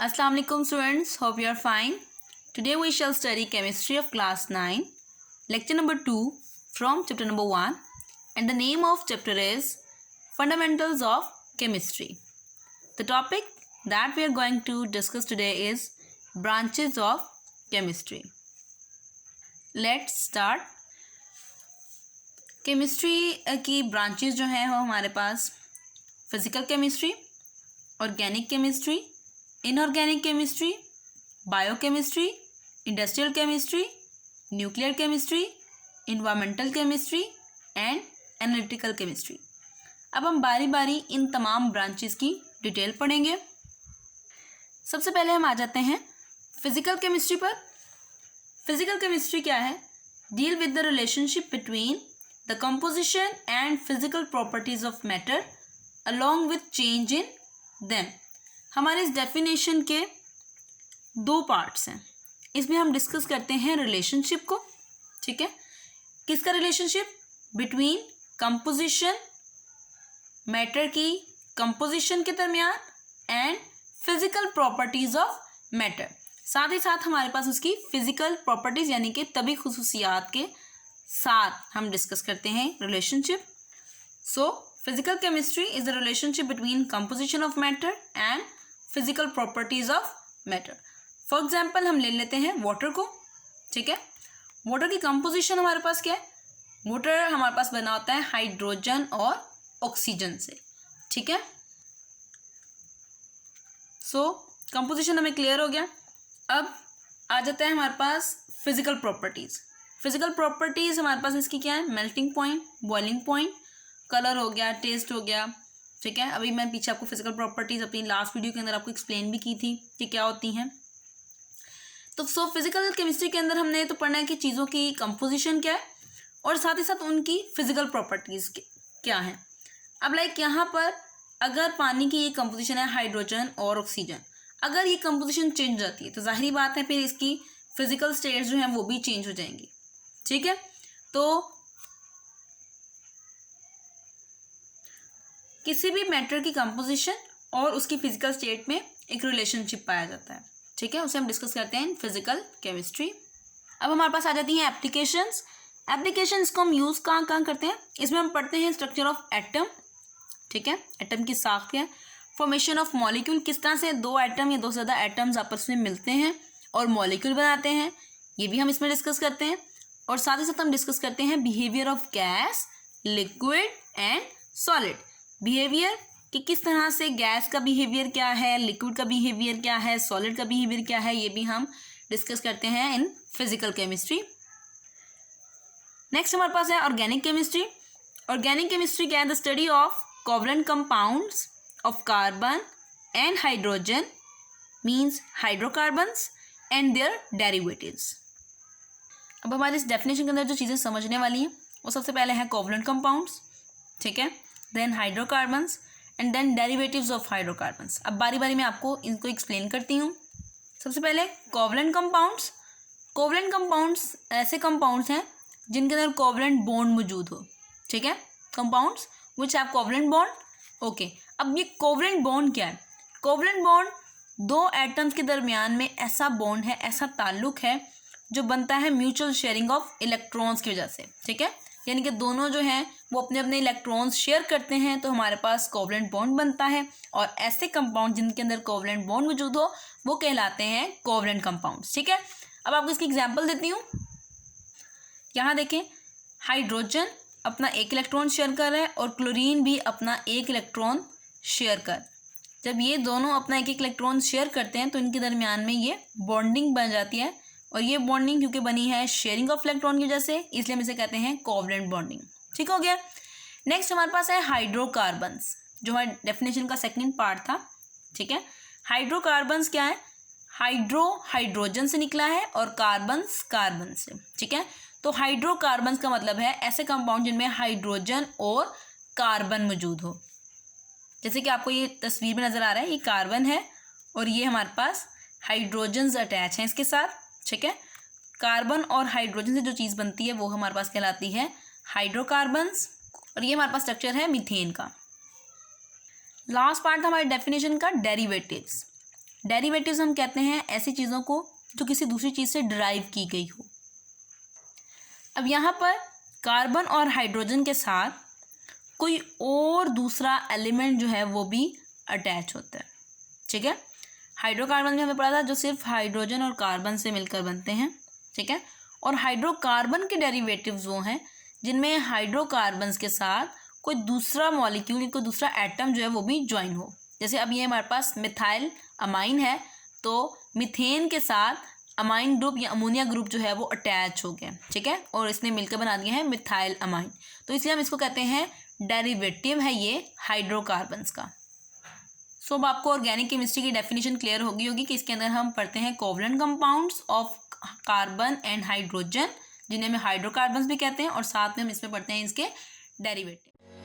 Assalamu alaikum students, hope you are fine. Today we shall study chemistry of class 9, lecture number 2 from chapter number 1, and the name of chapter is Fundamentals of Chemistry. The topic that we are going to discuss today is branches of chemistry. Let's start. Chemistry की branches जो हैं वो हमारे पास physical chemistry, organic chemistry, inorganic chemistry, biochemistry, industrial chemistry, nuclear chemistry, environmental chemistry and analytical chemistry. अब हम बारी बारी इन तमाम ब्रांचेस की डिटेल पढ़ेंगे. सबसे पहले हम आ जाते हैं फिज़िकल केमिस्ट्री पर. फिज़िकल केमिस्ट्री क्या है? Deal with the relationship between the composition and physical properties of matter along with change in them. हमारे इस डेफिनेशन के दो पार्ट्स हैं. इसमें हम डिस्कस करते हैं रिलेशनशिप को. ठीक है, किसका रिलेशनशिप? बिटवीन कंपोजिशन, मैटर की कंपोजिशन के दरमियान, and physical properties of matter. साथ ही साथ हमारे पास उसकी फिजिकल प्रॉपर्टीज यानी कि तभी खुसूसियात के साथ हम डिस्कस करते हैं relationship. So physical chemistry is the relationship between composition of matter and physical properties of matter. For example हम ले लेते हैं वाटर को. ठीक है, वाटर की कंपोजिशन हमारे पास क्या है? वाटर हमारे पास बना होता है हाइड्रोजन और ऑक्सीजन से. ठीक है, सो कंपोजिशन हमें क्लियर हो गया. अब आ जाता है हमारे पास फिजिकल प्रॉपर्टीज. फिजिकल प्रॉपर्टीज़ हमारे पास इसकी क्या है? Melting point, boiling point, colour हो गया, टेस्ट हो गया. ठीक है, अभी मैं पीछे आपको फिजिकल प्रॉपर्टीज़ अपनी लास्ट वीडियो के अंदर आपको एक्सप्लेन भी की थी कि क्या होती हैं. तो फिजिकल केमिस्ट्री के अंदर हमने तो पढ़ना है कि चीज़ों की कंपोजिशन क्या है और साथ ही साथ उनकी फिजिकल प्रॉपर्टीज़ क्या हैं. अब लाइक यहाँ पर अगर पानी की ये कंपोजिशन है हाइड्रोजन और ऑक्सीजन, अगर ये कंपोजिशन चेंज हो जाती है तो जाहिर बात है फिर इसकी फिजिकल स्टेट्स जो हैं वो भी चेंज हो जाएंगी. ठीक है, तो किसी भी मैटर की कंपोजिशन और उसकी फिजिकल स्टेट में एक रिलेशनशिप पाया जाता है. ठीक है, उसे हम डिस्कस करते हैं इन फिजिकल केमिस्ट्री. अब हमारे पास आ जाती हैं एप्लीकेशंस. एप्लीकेशंस को हम यूज़ कहाँ करते हैं? इसमें हम पढ़ते हैं स्ट्रक्चर ऑफ एटम. ठीक है, एटम की साख क्या है, फॉर्मेशन ऑफ मॉलिक्यूल, किस तरह से दो एटम या दो से ज़्यादा एटम्स आपस में मिलते हैं और मॉलिक्यूल बनाते हैं, ये भी हम इसमें डिस्कस करते हैं. और साथ ही साथ हम डिस्कस करते हैं behaviour of gas, liquid and solid. Behaviour कि किस तरह से गैस का बिहेवियर क्या है, लिक्विड का बिहेवियर क्या है, सॉलिड का बिहेवियर क्या है, ये भी हम डिस्कस करते हैं इन फिजिकल केमिस्ट्री. नेक्स्ट हमारे पास है ऑर्गेनिक केमिस्ट्री. ऑर्गेनिक केमिस्ट्री क्या है? The study of covalent compounds of carbon and hydrogen means hydrocarbons and their derivatives. अब हमारे इस डेफिनेशन के अंदर जो चीज़ें समझने वाली हैं वो सबसे पहले है कोवलेंट कंपाउंड्स. ठीक है, then hydrocarbons and then derivatives of hydrocarbons. अब बारी बारी में आपको इनको एक्सप्लेन करती हूँ. सबसे पहले कोवलेंट कंपाउंड्स. कोवलेंट कंपाउंड्स ऐसे कंपाउंड्स हैं जिनके अंदर कोवलेंट बॉन्ड मौजूद हो. ठीक है, compounds which have covalent bond. Okay, अब ये कोवलेंट बॉन्ड क्या है? कोवलेंट बॉन्ड दो एटम्स के दरमियान में ऐसा बॉन्ड है, ऐसा ताल्लुक है जो बनता है म्यूचुअल शेयरिंग ऑफ इलेक्ट्रॉन्स की वजह से. ठीक है, यानी कि दोनों जो हैं वो अपने अपने इलेक्ट्रॉन्स शेयर करते हैं तो हमारे पास कोवलेंट बॉन्ड बनता है. और ऐसे कंपाउंड जिनके अंदर कोवलेंट बॉन्ड मौजूद हो वो कहलाते हैं कोवलेंट कंपाउंड्स. ठीक है, अब आपको इसकी एग्जांपल देती हूँ. यहाँ देखें, हाइड्रोजन अपना एक इलेक्ट्रॉन शेयर कर रहा है और क्लोरीन भी अपना एक इलेक्ट्रॉन शेयर कर. जब ये दोनों अपना एक एक इलेक्ट्रॉन शेयर करते हैं तो इनके दरमियान में ये बॉन्डिंग बन जाती है. और ये बॉन्डिंग क्योंकि बनी है शेयरिंग ऑफ इलेक्ट्रॉन की वजह से, इसलिए हम इसे कहते हैं कोवलेंट बॉन्डिंग. ठीक हो गया. नेक्स्ट हमारे पास है हाइड्रोकार्बन्स, जो हमारे डेफिनेशन का सेकंड पार्ट था. ठीक है, हाइड्रोकार्बन्स क्या है? हाइड्रो हाइड्रोजन से निकला है और कार्बन्स कार्बन से. ठीक है, तो हाइड्रोकार्बन्स का मतलब है ऐसे कंपाउंड जिनमें हाइड्रोजन और कार्बन मौजूद हो. जैसे कि आपको ये तस्वीर में नज़र आ रहा है, ये कार्बन है और ये हमारे पास हाइड्रोजन्स अटैच हैं इसके साथ. ठीक है, कार्बन और हाइड्रोजन से जो चीज़ बनती है वो हमारे पास कहलाती है हाइड्रोकार्बन्स. और ये हमारे पास स्ट्रक्चर है मीथेन का. लास्ट पार्ट था हमारे डेफिनेशन का डेरिवेटिव्स. डेरिवेटिव्स हम कहते हैं ऐसी चीज़ों को जो किसी दूसरी चीज़ से डिराइव की गई हो। अब यहाँ पर कार्बन और हाइड्रोजन के साथ कोई और दूसरा एलिमेंट जो है वो भी अटैच होता है, ठीक है। हाइड्रोकार्बन में हमें पढ़ा था जो सिर्फ हाइड्रोजन और कार्बन से मिलकर बनते हैं, ठीक है। और हाइड्रोकार्बन के डेरिवेटिव्स वो हैं जिनमें हाइड्रोकार्बन्स के साथ कोई दूसरा मॉलिक्यूल, कोई दूसरा एटम जो है वो भी ज्वाइन हो। जैसे अब ये हमारे पास मिथाइल अमाइन है, तो मीथेन के साथ अमाइन ग्रुप या अमोनिया ग्रुप जो है वो अटैच हो गया, ठीक है, और इसने मिलकर बना दिया है मिथाइल अमाइन। तो इसलिए हम इसको कहते हैं डेरिवेटिव है ये हाइड्रोकार्बन्स का। सो अब आपको ऑर्गेनिक केमिस्ट्री की डेफिनेशन क्लियर होगी कि इसके अंदर हम पढ़ते हैं covalent compounds of carbon and hydrogen, जिन्हें हम हाइड्रोकार्बन्स भी कहते हैं, और साथ में हम इसमें पढ़ते हैं इसके डेरिवेटिव।